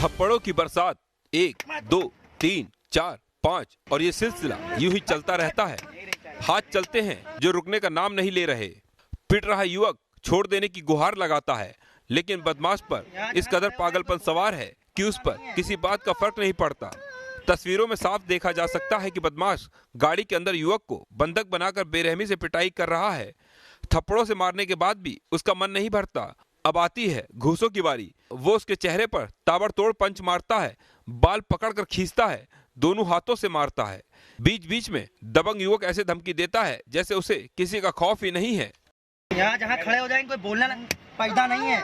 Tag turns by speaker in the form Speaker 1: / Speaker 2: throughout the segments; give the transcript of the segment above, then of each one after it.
Speaker 1: थप्पड़ों की बरसात 1, 2, 3, 4, 5 और ये सिलसिला यूं ही चलता रहता है। हाथ चलते हैं जो रुकने का नाम नहीं ले रहे। पिट रहा युवक छोड़ देने की गुहार लगाता है, लेकिन बदमाश पर इस कदर पागलपन सवार है कि उस पर किसी बात का फर्क नहीं पड़ता। तस्वीरों में साफ देखा जा सकता है कि बदमाश गाड़ी के अंदर युवक को बंधक बनाकर बेरहमी से पिटाई कर रहा है। थप्पड़ों से मारने के बाद भी उसका मन नहीं भरता। अब आती है घूंसों की बारी। वो उसके चेहरे पर ताबड़तोड़ पंच मारता है, बाल पकड़कर खींचता है, दोनों हाथों से मारता है। बीच बीच में दबंग युवक ऐसे धमकी देता है जैसे उसे किसी का खौफ ही नहीं है।
Speaker 2: यहाँ जहाँ खड़े हो जाएंगे कोई बोलना पैदा नहीं है।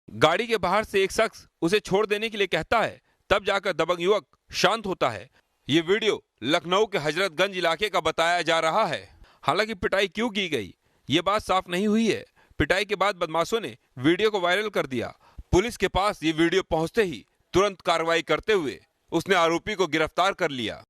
Speaker 1: गाड़ी के बाहर से एक शख्स उसे छोड़ देने के लिए कहता है, तब जाकर दबंग युवक शांत होता है। ये वीडियो लखनऊ के हजरतगंज इलाके का बताया जा रहा है। हालांकि पिटाई क्यों की गई ये बात साफ नहीं हुई है। पिटाई के बाद बदमाशों ने वीडियो को वायरल कर दिया। पुलिस के पास ये वीडियो पहुंचते ही तुरंत कार्रवाई करते हुए उसने आरोपी को गिरफ्तार कर लिया।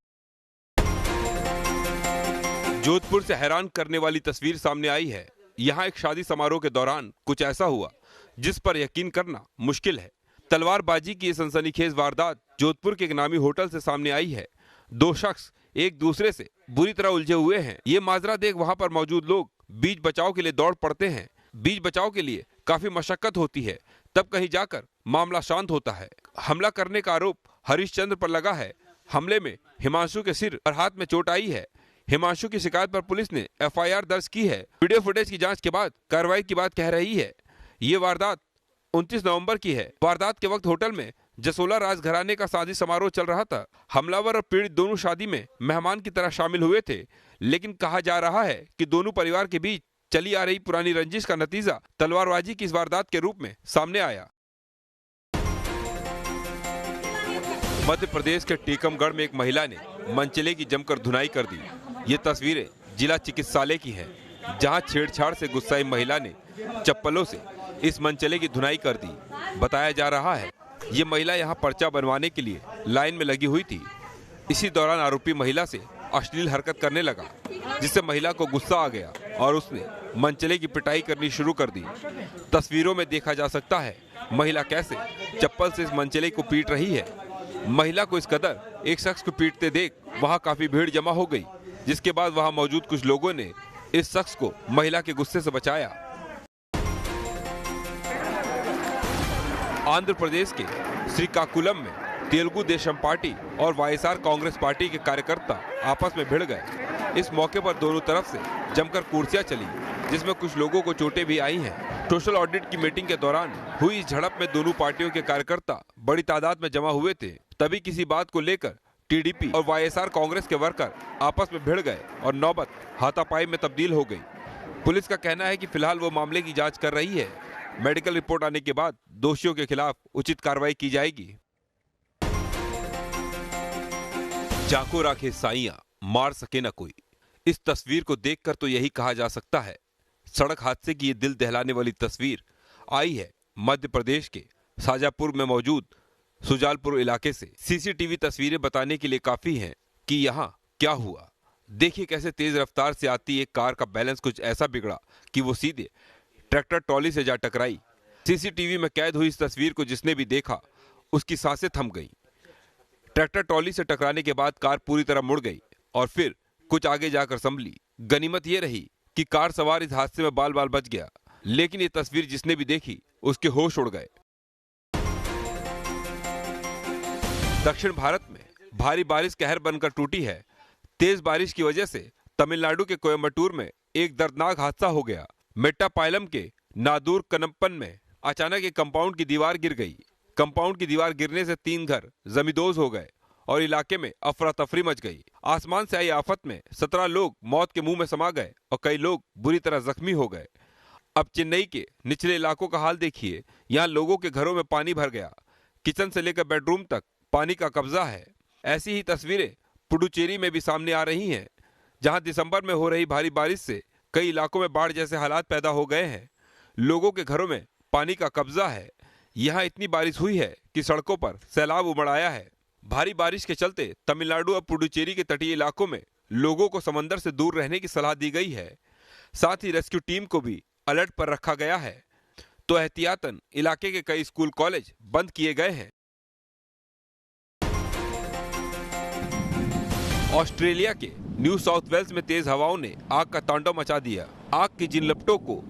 Speaker 1: जोधपुर से हैरान करने वाली तस्वीर सामने आई है। यहाँ एक शादी समारोह के दौरान कुछ ऐसा हुआ जिस पर यकीन करना मुश्किल है। तलवारबाजी की सनसनीखेज वारदात जोधपुर के एक नामी होटल से सामने आई है। दो शख्स एक दूसरे से बुरी तरह उलझे हुए हैं। ये माजरा देख वहां पर मौजूद लोग बीच बचाव के लिए दौड़ पड़ते हैं। बीच बचाव के लिए काफी मशक्कत होती है, तब कहीं जाकर मामला शांत होता है। हमला करने का आरोप हरिश्चंद्र पर लगा है। हमले में हिमांशु के सिर और हाथ में चोट आई है। हिमांशु की शिकायत पर पुलिस ने FIR दर्ज की है। वीडियो फुटेज की जांच के बाद कार्रवाई की बात कह रही है। ये वारदात 29 नवंबर की है। वारदात के वक्त होटल में जसोला राजघराने का शादी समारोह चल रहा था। हमलावर और पीड़ित दोनों शादी में मेहमान की तरह शामिल हुए थे, लेकिन कहा जा रहा है कि दोनों परिवार के बीच चली आ रही पुरानी रंजिश का नतीजा तलवारबाजी की इस वारदात के रूप में सामने आया। मध्य प्रदेश के टीकमगढ़ में एक महिला ने मनचले की जमकर धुनाई कर दी। ये तस्वीरें जिला चिकित्सालय की हैं, जहां छेड़छाड़ से गुस्साई महिला ने चप्पलों से इस मनचले की धुनाई कर दी। बताया जा रहा है ये महिला यहां पर्चा बनवाने के लिए लाइन में लगी हुई थी। इसी दौरान आरोपी महिला से अश्लील हरकत करने लगा, जिससे महिला को गुस्सा आ गया और उसने मनचले की पिटाई करनी शुरू कर दी। तस्वीरों में देखा जा सकता है महिला कैसे चप्पल से इस मनचले को पीट रही है। महिला को इस कदर एक शख्स को पीटते देख वहां काफी भीड़ जमा हो गई, जिसके बाद वहां मौजूद कुछ लोगों ने इस शख्स को महिला के गुस्से से बचाया। आंध्र प्रदेश के श्रीकाकुलम में तेलुगु देशम पार्टी और YSR कांग्रेस पार्टी के कार्यकर्ता आपस में भिड़ गए। इस मौके पर दोनों तरफ से जमकर कुर्सियां चली, जिसमें कुछ लोगों को चोटें भी आई हैं। सोशल ऑडिट की मीटिंग के दौरान हुई इस झड़प में दोनों पार्टियों के कार्यकर्ता बड़ी तादाद में जमा हुए थे। तभी किसी बात को लेकर TDP और YSR कांग्रेस के वर्कर आपस में भिड़ गए और नौबत हाथापाई में तब्दील हो गई। पुलिस का कहना है कि फिलहाल वो मामले की जांच कर रही है। मेडिकल रिपोर्ट आने के बाद दोषियों के खिलाफ उचित कार्रवाई की जाएगी। जाको राखे साइयां मार सके न कोई। इस तस्वीर को देखकर तो यही कहा जा सकता है। सड़क हादसे की ये दिल दहलाने वाली तस्वीर आई है मध्य प्रदेश के शाजापुर में मौजूद सुजालपुर इलाके से। CCTV तस्वीरें बताने के लिए काफी हैं कि यहाँ क्या हुआ। देखिए कैसे तेज रफ्तार से आती एक कार का बैलेंस कुछ ऐसा बिगड़ा कि वो सीधे ट्रैक्टर ट्रॉली से जा टकराई। CCTV में कैद हुई इस तस्वीर को जिसने भी देखा उसकी सांसें थम गईं। ट्रैक्टर ट्रॉली से टकराने के बाद कार पूरी तरह मुड़ गई और फिर कुछ आगे जाकर संभली। गनीमत ये रही कि कार सवार इस हादसे में बाल बाल बच गया, लेकिन ये तस्वीर जिसने भी देखी उसके होश उड़ गए। दक्षिण भारत में भारी बारिश कहर बनकर टूटी है। तेज बारिश की वजह से तमिलनाडु के कोयम्बटूर में एक दर्दनाक हादसा हो गया। मेट्टापालम के नादूर कनप्पन में अचानक एक कंपाउंड की दीवार गिर गई। कंपाउंड की दीवार गिरने से 3 घर जमींदोज हो गए और इलाके में अफरा तफरी मच गई। आसमान से आई आफत में 17 लोग मौत के मुंह में समा गए और कई लोग बुरी तरह जख्मी हो गए। अब चेन्नई के निचले इलाकों का हाल देखिए। यहाँ लोगों के घरों में पानी भर गया। किचन से लेकर बेडरूम तक पानी का कब्जा है। ऐसी ही तस्वीरें पुडुचेरी में भी सामने आ रही हैं, जहां दिसंबर में हो रही भारी बारिश से कई इलाकों में बाढ़ जैसे हालात पैदा हो गए हैं। लोगों के घरों में पानी का कब्जा है। यहाँ इतनी बारिश हुई है कि सड़कों पर सैलाब उमड़ आया है। भारी बारिश के चलते तमिलनाडु और पुडुचेरी के तटीय इलाकों में लोगों को समंदर से दूर रहने की सलाह दी गई है। साथ ही रेस्क्यू टीम को भी अलर्ट पर रखा गया है। तो एहतियातन इलाके के कई स्कूल कॉलेज बंद किए गए हैं। ऑस्ट्रेलिया के न्यू साउथ वेल्स में तेज हवाओं ने आग का तांडव मचा दिया। आग की जिन लपटों को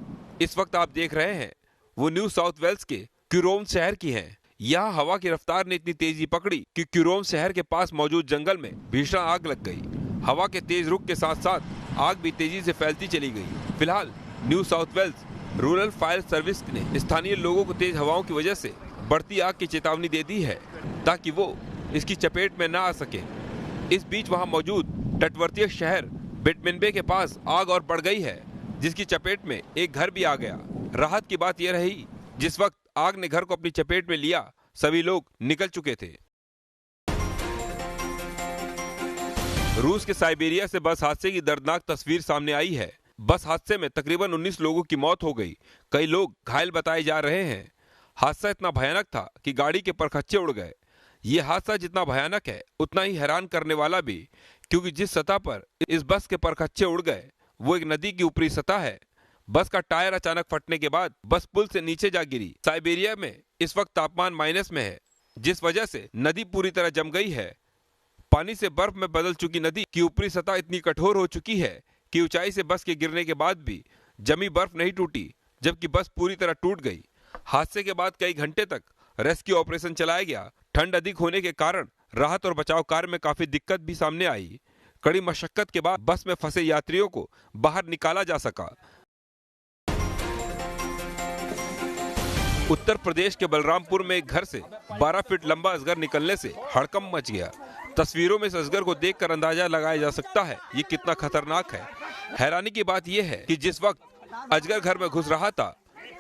Speaker 1: इस वक्त आप देख रहे हैं वो न्यू साउथ वेल्स के क्यूरोम शहर की हैं। यहाँ हवा की रफ्तार ने इतनी तेजी पकड़ी कि क्यूरोम शहर के पास मौजूद जंगल में भीषण आग लग गई। हवा के तेज रुख के साथ साथ आग भी तेजी से फैलती चली गई। फिलहाल New South Wales Rural Fire Service ने स्थानीय लोगों को तेज हवाओं की वजह से बढ़ती आग की चेतावनी दे दी है ताकि वो इसकी चपेट में न आ सके। इस बीच वहां मौजूद तटवर्तीय शहर बेटमेनबे के पास आग और बढ़ गई है, जिसकी चपेट में एक घर भी आ गया। राहत की बात यह रही, जिस वक्त आग ने घर को अपनी चपेट में लिया सभी लोग निकल चुके थे। रूस के साइबेरिया से बस हादसे की दर्दनाक तस्वीर सामने आई है। बस हादसे में तकरीबन 19 लोगों की मौत हो गई, कई लोग घायल बताए जा रहे हैं। हादसा इतना भयानक था कि गाड़ी के परखच्चे उड़ गए। ये हादसा जितना भयानक है उतना ही हैरान करने वाला भी, क्योंकि जिस सतह पर इस बस के परखच्चे उड़ गए वो एक नदी की ऊपरी सतह है। बस का टायर अचानक फटने के बाद बस पुल से नीचे जा गिरी। साइबेरिया में इस वक्त तापमान माइनस में है, जिस वजह से नदी पूरी तरह जम गई है। पानी से बर्फ में बदल चुकी नदी की ऊपरी सतह इतनी कठोर हो चुकी है कि ऊंचाई से बस के गिरने के बाद भी जमी बर्फ नहीं टूटी, जबकि बस पूरी तरह टूट गई। हादसे के बाद कई घंटे तक रेस्क्यू ऑपरेशन चलाया गया। ठंड अधिक होने के कारण राहत और बचाव कार्य में काफी दिक्कत भी सामने आई। कड़ी मशक्कत के बाद बस में फंसे यात्रियों को बाहर निकाला जा सका। उत्तर प्रदेश के बलरामपुर में एक घर से 12 फीट लंबा अजगर निकलने से हड़कंप मच गया। तस्वीरों में इस अजगर को देखकर अंदाजा लगाया जा सकता है ये कितना खतरनाक है। हैरानी की बात यह है कि जिस वक्त अजगर घर में घुस रहा था,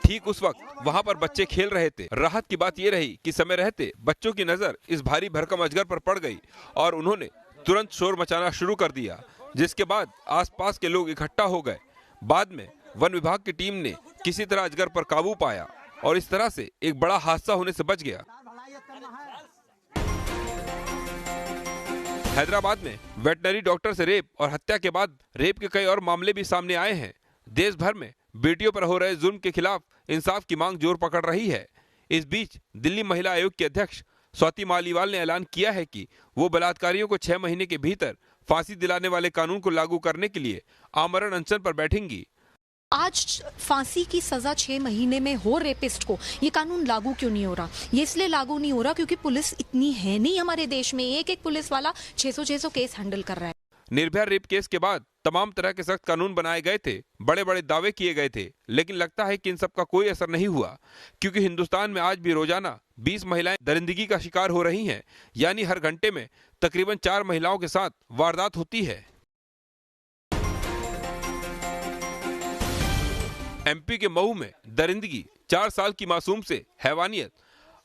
Speaker 1: ठीक उस वक्त वहां पर बच्चे खेल रहे थे। राहत की बात यह रही कि समय रहते बच्चों की नजर इस भारी भरकम अजगर पर पड़ गई और उन्होंने तुरंत शोर मचाना शुरू कर दिया, जिसके बाद आसपास के लोग इकट्ठा हो गए। बाद में वन विभाग की टीम ने किसी तरह अजगर पर काबू पाया और इस तरह से एक बड़ा हादसा होने से बच गया। हैदराबाद में वेटनरी डॉक्टर से रेप और हत्या के बाद रेप के कई और मामले भी सामने आए हैं। देश भर में बेटियों पर हो रहे जुल्म के खिलाफ इंसाफ की मांग जोर पकड़ रही है। इस बीच दिल्ली महिला आयोग की अध्यक्ष स्वाति मालीवाल ने ऐलान किया है कि वो बलात्कारियों को 6 महीने के भीतर फांसी दिलाने वाले कानून को लागू करने के लिए आमरण अनशन पर बैठेंगी।
Speaker 3: आज फांसी की सजा 6 महीने में हो रेपिस्ट को, ये कानून लागू क्यों नहीं हो रहा? ये इसलिए लागू नहीं हो रहा क्योंकि पुलिस इतनी है नहीं हमारे देश में। एक पुलिस वाला 600 केस हैंडल कर रहा है।
Speaker 1: निर्भया रेप केस के बाद तमाम तरह के सख्त कानून बनाए गए थे, बड़े बड़े दावे किए गए थे, लेकिन लगता है कि इन सब का कोई असर नहीं हुआ, क्योंकि हिंदुस्तान में आज भी रोजाना 20 महिलाएं दरिंदगी का शिकार हो रही हैं। यानी हर घंटे में तकरीबन 4 महिलाओं के साथ वारदात होती है। एमपी के मऊ में दरिंदगी, 4 साल की मासूम से हैवानियत।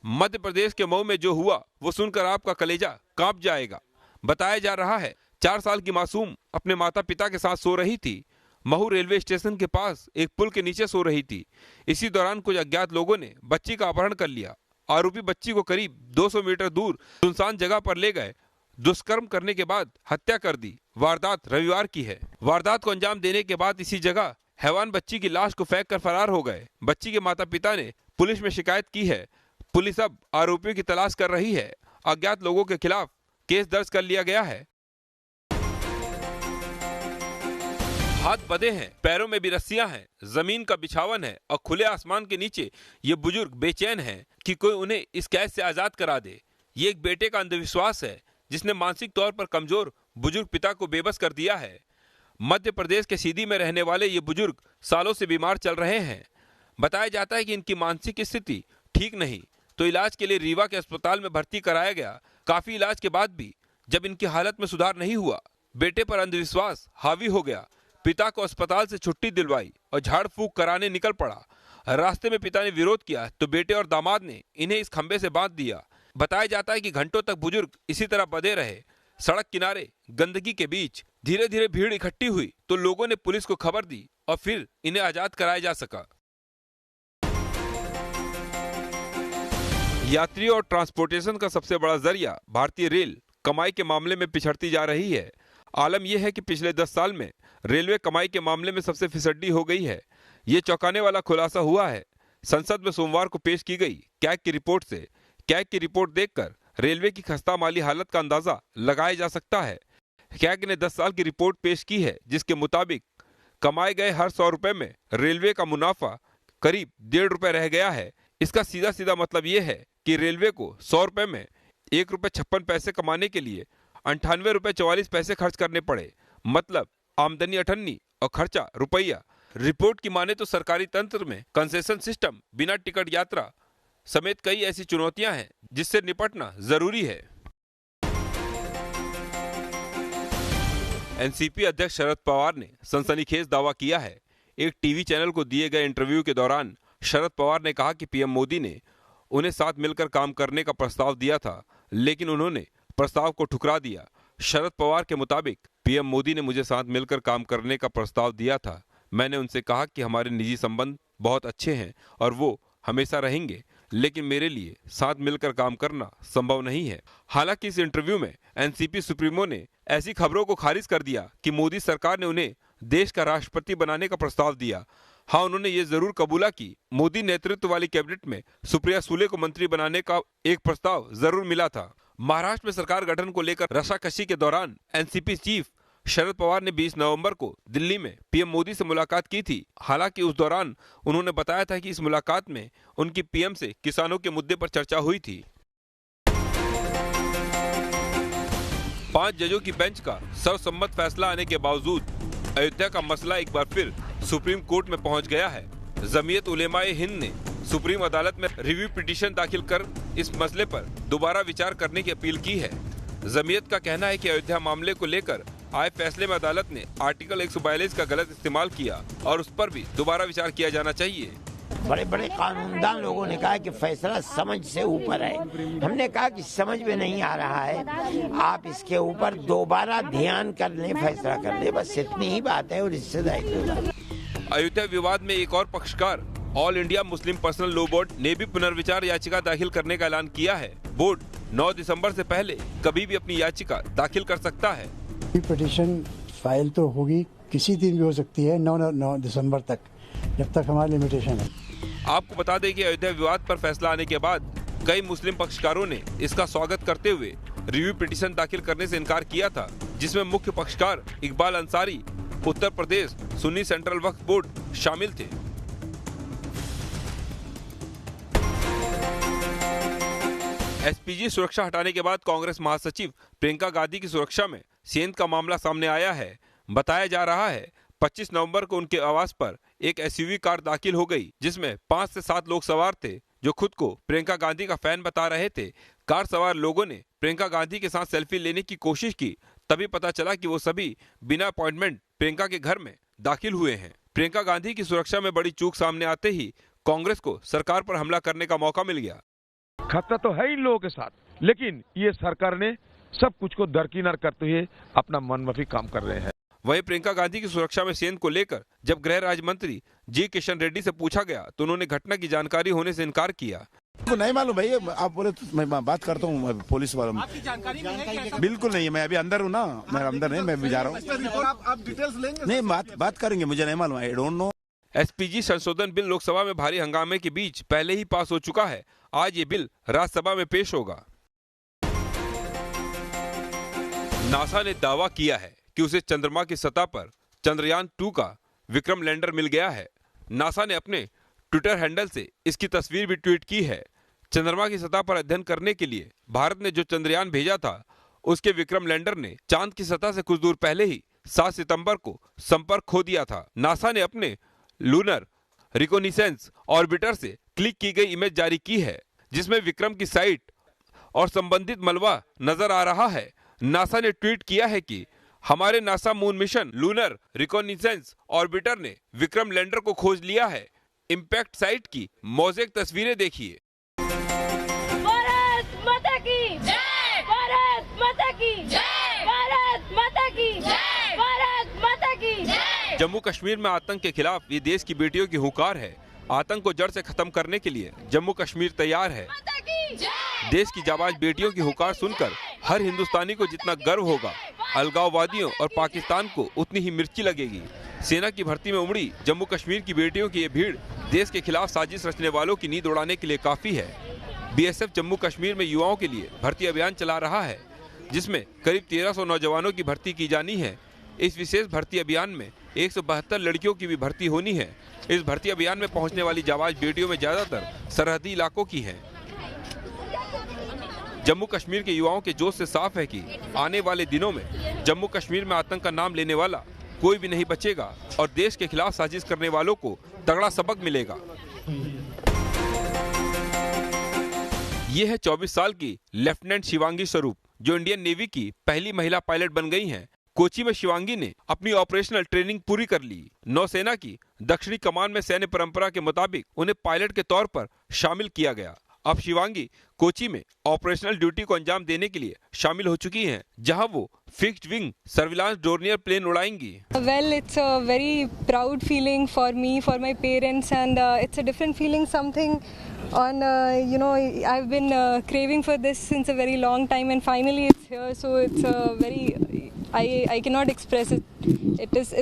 Speaker 1: मध्य प्रदेश के मऊ में जो हुआ वो सुनकर आपका कलेजा कांप जाएगा। बताया जा रहा है 4 साल की मासूम अपने माता पिता के साथ सो रही थी। महू रेलवे स्टेशन के पास एक पुल के नीचे सो रही थी। इसी दौरान कुछ अज्ञात लोगों ने बच्ची का अपहरण कर लिया। आरोपी बच्ची को करीब 200 मीटर दूर सुनसान जगह पर ले गए। दुष्कर्म करने के बाद हत्या कर दी। वारदात रविवार की है। वारदात को अंजाम देने के बाद इसी जगह हैवान बच्ची की लाश को फेंक कर फरार हो गए। बच्ची के माता पिता ने पुलिस में शिकायत की है। पुलिस अब आरोपियों की तलाश कर रही है। अज्ञात लोगों के खिलाफ केस दर्ज कर लिया गया है। हाथ बंधे हैं, पैरों में भी रस्सियां हैं, जमीन का बिछावन है और खुले आसमान के नीचे ये बुजुर्ग बेचैन हैं कि कोई उन्हें इस कैद से आजाद करा दे। ये एक बेटे का अंधविश्वास है जिसने मानसिक तौर पर कमजोर बुजुर्ग पिता को बेबस कर दिया है। मध्य प्रदेश के सीधी में रहने वाले ये बुजुर्ग सालों से बीमार चल रहे हैं। बताया जाता है कि इनकी मानसिक स्थिति ठीक नहीं, तो इलाज के लिए रीवा के अस्पताल में भर्ती कराया गया। काफी इलाज के बाद भी जब इनकी हालत में सुधार नहीं हुआ, बेटे पर अंधविश्वास हावी हो गया। पिता को अस्पताल से छुट्टी दिलवाई और झाड़ फूंक कराने निकल पड़ा। रास्ते में पिता ने विरोध किया तो बेटे और दामाद ने इन्हें इस खंबे से बांध दिया। बताया जाता है कि घंटों तक बुजुर्ग इसी तरह बंधे रहे। सड़क किनारे गंदगी के बीच धीरे धीरे भीड़ इकट्ठी हुई तो लोगों ने पुलिस को खबर दी और फिर इन्हें आजाद कराया जा सका। यात्रियों और ट्रांसपोर्टेशन का सबसे बड़ा जरिया भारतीय रेल कमाई के मामले में पिछड़ती जा रही है। आलम यह है कि पिछले 10 साल में रेलवे कमाई के मामले में सबसे फिसड्डी हो गई है। ये चौंकाने वाला खुलासा हुआ है। संसद में सोमवार को पेश की गई कैग की रिपोर्ट से कैग की रिपोर्ट देखकर रेलवे की खस्ता माली हालत का अंदाजा लगाया जा सकता है। कैग ने 10 साल की रिपोर्ट पेश की है, जिसके मुताबिक कमाए गए हर 100 रुपए में रेलवे का मुनाफा करीब 1.5 रुपए रह गया है। इसका सीधा सीधा मतलब यह है कि रेलवे को 100 रुपए में 1 रुपए 56 पैसे कमाने के लिए 98 रुपए 44 पैसे खर्च करने पड़े। मतलब आमदनी 98 और खर्चा रुपया। रिपोर्ट की माने तो सरकारी तंत्र में कंसेशन सिस्टम, बिना टिकट यात्रा समेत कई ऐसी चुनौतियां हैं जिससे निपटना जरूरी है। एनसीपी अध्यक्ष शरद पवार ने सनसनीखेज दावा किया है। एक टीवी चैनल को दिए गए इंटरव्यू के दौरान शरद पवार ने कहा कि पीएम मोदी ने उन्हें साथ मिलकर काम करने का प्रस्ताव दिया था, लेकिन उन्होंने प्रस्ताव को ठुकरा दिया। शरद पवार के मुताबिक पीएम मोदी ने मुझे साथ मिलकर काम करने का प्रस्ताव दिया था। मैंने उनसे कहा कि हमारे निजी संबंध बहुत अच्छे हैं और वो हमेशा रहेंगे, लेकिन मेरे लिए साथ मिलकर काम करना संभव नहीं है। हालांकि इस इंटरव्यू में एनसीपी सुप्रीमो ने ऐसी खबरों को खारिज कर दिया कि मोदी सरकार ने उन्हें देश का राष्ट्रपति बनाने का प्रस्ताव दिया। हाँ, उन्होंने ये जरूर कबूला कि मोदी नेतृत्व वाली कैबिनेट में सुप्रिया सुले को मंत्री बनाने का एक प्रस्ताव जरूर मिला था। महाराष्ट्र में सरकार गठन को लेकर रसाकसी के दौरान एनसीपी चीफ शरद पवार ने 20 नवंबर को दिल्ली में पीएम मोदी से मुलाकात की थी। हालांकि उस दौरान उन्होंने बताया था कि इस मुलाकात में उनकी पीएम से किसानों के मुद्दे पर चर्चा हुई थी। 5 जजों की बेंच का सर्वसम्मत फैसला आने के बावजूद अयोध्या का मसला एक बार फिर सुप्रीम कोर्ट में पहुंच गया है। जमीयत उलेमाए हिंद ने सुप्रीम अदालत में रिव्यू पिटीशन दाखिल कर इस मसले पर दोबारा विचार करने की अपील की है। जमीयत का कहना है कि अयोध्या मामले को लेकर आए फैसले में अदालत ने आर्टिकल 142 का गलत इस्तेमाल किया और उस पर भी दोबारा विचार किया जाना चाहिए।
Speaker 4: बड़े बड़े कानूनदान लोगों ने कहा कि फैसला समझ से ऊपर है। हमने कहा कि समझ में नहीं आ रहा है, आप इसके ऊपर दोबारा ध्यान कर लें, फैसला कर लें, बस इतनी ही बात है और इससे ज्यादा।
Speaker 1: अयोध्या विवाद में एक और पक्षकार all India Muslim personal law board ने भी पुनर्विचार याचिका दाखिल करने का ऐलान किया है। बोर्ड 9 दिसंबर से पहले कभी भी अपनी याचिका दाखिल कर सकता है।
Speaker 5: पिटीशन फाइल तो होगी, किसी दिन भी हो सकती है, 9 दिसंबर तक, जब तक हमारा लिमिटेशन है।
Speaker 1: आपको बता दें कि अयोध्या विवाद पर फैसला आने के बाद कई मुस्लिम पक्षकारों ने इसका स्वागत करते हुए रिव्यू पिटीशन दाखिल करने से इनकार किया था, जिसमें मुख्य पक्षकार इकबाल अंसारी, उत्तर प्रदेश सुन्नी सेंट्रल वक्फ बोर्ड शामिल थे। एसपीजी सुरक्षा हटाने के बाद कांग्रेस महासचिव प्रियंका गांधी की सुरक्षा में सेंध का मामला सामने आया है। बताया जा रहा है 25 नवंबर को उनके आवास पर एक एसयूवी कार दाखिल हो गई, जिसमें 5 से 7 लोग सवार थे जो खुद को प्रियंका गांधी का फैन बता रहे थे। कार सवार लोगों ने प्रियंका गांधी के साथ सेल्फी लेने की कोशिश की, तभी पता चला कि वो सभी बिना अपॉइंटमेंट प्रियंका के घर में दाखिल हुए हैं। प्रियंका गांधी की सुरक्षा में बड़ी चूक सामने आते ही कांग्रेस को सरकार पर हमला करने का मौका मिल गया।
Speaker 6: खतरा तो है इन लोगों के साथ, लेकिन ये सरकार ने सब कुछ को दरकिनार करते हुए अपना मनमाफी काम कर रहे हैं।
Speaker 1: वहीं प्रियंका गांधी की सुरक्षा में सेंध को लेकर जब गृह राज्य मंत्री जी किशन रेड्डी से पूछा गया तो उन्होंने घटना की जानकारी होने से इनकार किया।
Speaker 7: तो नहीं मालूम भाई, आप बोले तो मैं बात करता हूँ पुलिस वालों। आपकी जानकारी बिल्कुल नहीं है, मैं अभी अंदर हूँ ना, मैं अंदर नहीं, मैं भी जा रहा हूँ। आप डिटेल्स लेंगे? नहीं, बात करेंगे, मुझे नहीं मालूम, आई डोंट नो।
Speaker 1: एसपीजी संशोधन बिल लोकसभा में भारी हंगामे के बीच पहले ही पास हो चुका है। आज ये बिल राज्यसभा में पेश होगा। नासा ने दावा किया है कि उसे चंद्रमा की सतह पर चंद्रयान 2 का विक्रम लैंडर मिल गया है। नासा ने अपने ट्विटर हैंडल से इसकी तस्वीर भी ट्वीट की है। चंद्रमा की सतह पर अध्ययन करने के लिए भारत ने जो चंद्रयान भेजा था, उसके विक्रम लैंडर ने चांद की सतह से कुछ दूर पहले ही 7 सितंबर को संपर्क खो दिया था। नासा ने अपने लूनर रिकोनिसेंस ऑर्बिटर से क्लिक की गई इमेज जारी की है, जिसमें विक्रम की साइट और संबंधित मलबा नजर आ रहा है। नासा ने ट्वीट किया है कि हमारे NASA moon mission lunar reconnaissance orbiter ने विक्रम लैंडर को खोज लिया है। इंपैक्ट साइट की मोज़ेक तस्वीरें देखिए।
Speaker 8: भारत माता की जय, भारत माता की जय, भारत माता की जय, भारत माता की जय।
Speaker 1: जम्मू कश्मीर में आतंक के खिलाफ ये देश की बेटियों की हुंकार है। आतंक को जड़ से खत्म करने के लिए जम्मू कश्मीर तैयार है। देश की जाबाज बेटियों की हुंकार सुनकर हर हिंदुस्तानी को जितना गर्व होगा, अलगाववादियों और पाकिस्तान को उतनी ही मिर्ची लगेगी। सेना की भर्ती में उमड़ी जम्मू कश्मीर की बेटियों की ये भीड़ देश के खिलाफ साजिश रचने वालों की नींद उड़ाने के लिए काफी है। बीएसएफ जम्मू कश्मीर में युवाओं के लिए भर्ती अभियान चला रहा है, जिसमें करीब 1300 नौजवानों की भर्ती की जानी है। इस विशेष भर्ती अभियान में 172 लड़कियों की भी भर्ती होनी है। इस भर्ती अभियान में पहुंचने वाली जाबाज बेटियों में ज्यादातर सरहदी इलाकों की हैं। जम्मू कश्मीर के युवाओं के जोश से साफ है कि आने वाले दिनों में जम्मू कश्मीर में आतंक का नाम लेने वाला कोई भी नहीं बचेगा और देश के खिलाफ साजिश करने वालों को तगड़ा सबक मिलेगा। ये है 24 साल की लेफ्टिनेंट शिवांगी स्वरूप, जो इंडियन नेवी की पहली महिला पायलट बन गई हैं। कोची में शिवांगी ने अपनी ऑपरेशनल ट्रेनिंग पूरी कर ली। नौसेना की दक्षिणी कमान में सैन्य परंपरा के मुताबिक उन्हें पायलट के तौर पर शामिल किया गया। अब शिवांगी कोची में ऑपरेशनल ड्यूटी को अंजाम देने के लिए शामिल हो चुकी हैं, जहां वो fixed wing surveillance Dornier plane उड़ाएंगी।
Speaker 9: Well, it's a very proud feeling for me, for my parents, and it's a different feeling. Something on I've been craving for this since a very long time, and finally it's here. So it's a very I cannot express it.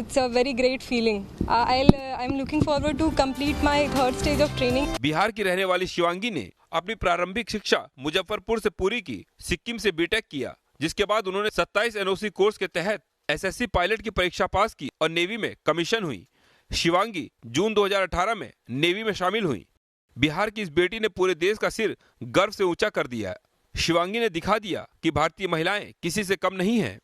Speaker 9: It's a very great feeling. I'm looking forward to complete my third stage of training.
Speaker 1: Bihar की रहने वाली शिवांगी ने अपनी प्रारंभिक शिक्षा मुजफ्फरपुर से पूरी की, सिक्किम से बीटेक किया, जिसके बाद उन्होंने 27 एनओसी कोर्स के तहत एसएससी पायलट की परीक्षा पास की और नेवी में कमीशन हुई। शिवांगी जून 2018 में नेवी में शामिल हुई। बिहार की इस बेटी ने पूरे देश का सिर गर्व से ऊंचा कर दिया। शिवांगी ने दिखा दिया कि भारतीय महिलाएं किसी से कम नहीं हैं।